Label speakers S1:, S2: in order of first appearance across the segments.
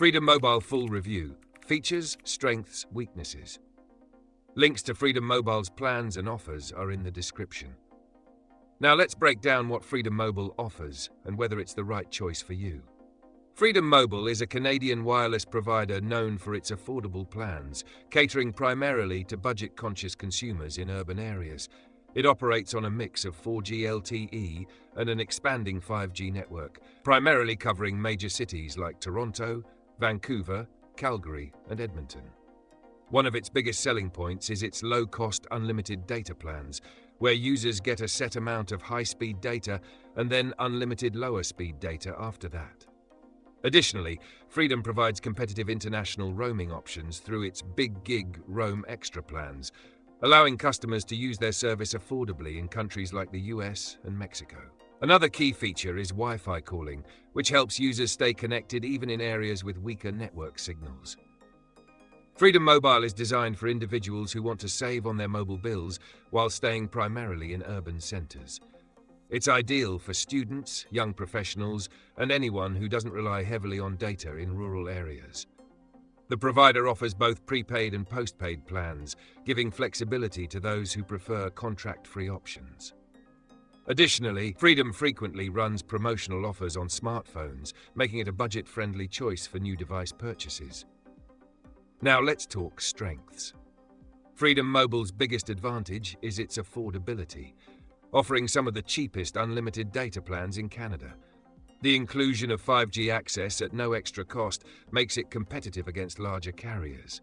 S1: Freedom Mobile Full Review. Features, strengths, weaknesses. Links to Freedom Mobile's plans and offers are in the description. Now let's break down what Freedom Mobile offers and whether it's the right choice for you. Freedom Mobile is a Canadian wireless provider known for its affordable plans, catering primarily to budget-conscious consumers in urban areas. It operates on a mix of 4G LTE and an expanding 5G network, primarily covering major cities like Toronto, Vancouver, Calgary, and Edmonton. One of its biggest selling points is its low-cost unlimited data plans, where users get a set amount of high-speed data and then unlimited lower-speed data after that. Additionally, Freedom provides competitive international roaming options through its Big Gig Roam Extra plans, allowing customers to use their service affordably in countries like the US and Mexico. Another key feature is Wi-Fi calling, which helps users stay connected even in areas with weaker network signals. Freedom Mobile is designed for individuals who want to save on their mobile bills while staying primarily in urban centers. It's ideal for students, young professionals, and anyone who doesn't rely heavily on data in rural areas. The provider offers both prepaid and postpaid plans, giving flexibility to those who prefer contract-free options. Additionally, Freedom frequently runs promotional offers on smartphones, making it a budget-friendly choice for new device purchases. Now let's talk strengths. Freedom Mobile's biggest advantage is its affordability, offering some of the cheapest unlimited data plans in Canada. The inclusion of 5G access at no extra cost makes it competitive against larger carriers.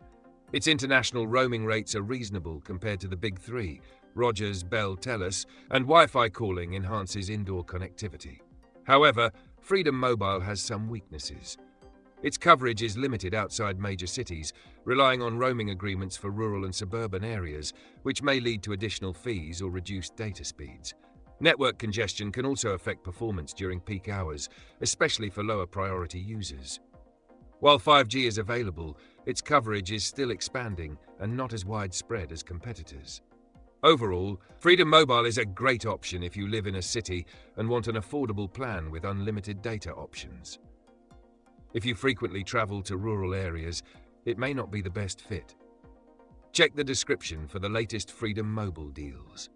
S1: Its international roaming rates are reasonable compared to the big three, Rogers, Bell, Telus, and Wi-Fi calling enhances indoor connectivity. However, Freedom Mobile has some weaknesses. Its coverage is limited outside major cities, relying on roaming agreements for rural and suburban areas, which may lead to additional fees or reduced data speeds. Network congestion can also affect performance during peak hours, especially for lower priority users. While 5G is available, its coverage is still expanding and not as widespread as competitors. Overall, Freedom Mobile is a great option if you live in a city and want an affordable plan with unlimited data options. If you frequently travel to rural areas, it may not be the best fit. Check the description for the latest Freedom Mobile deals.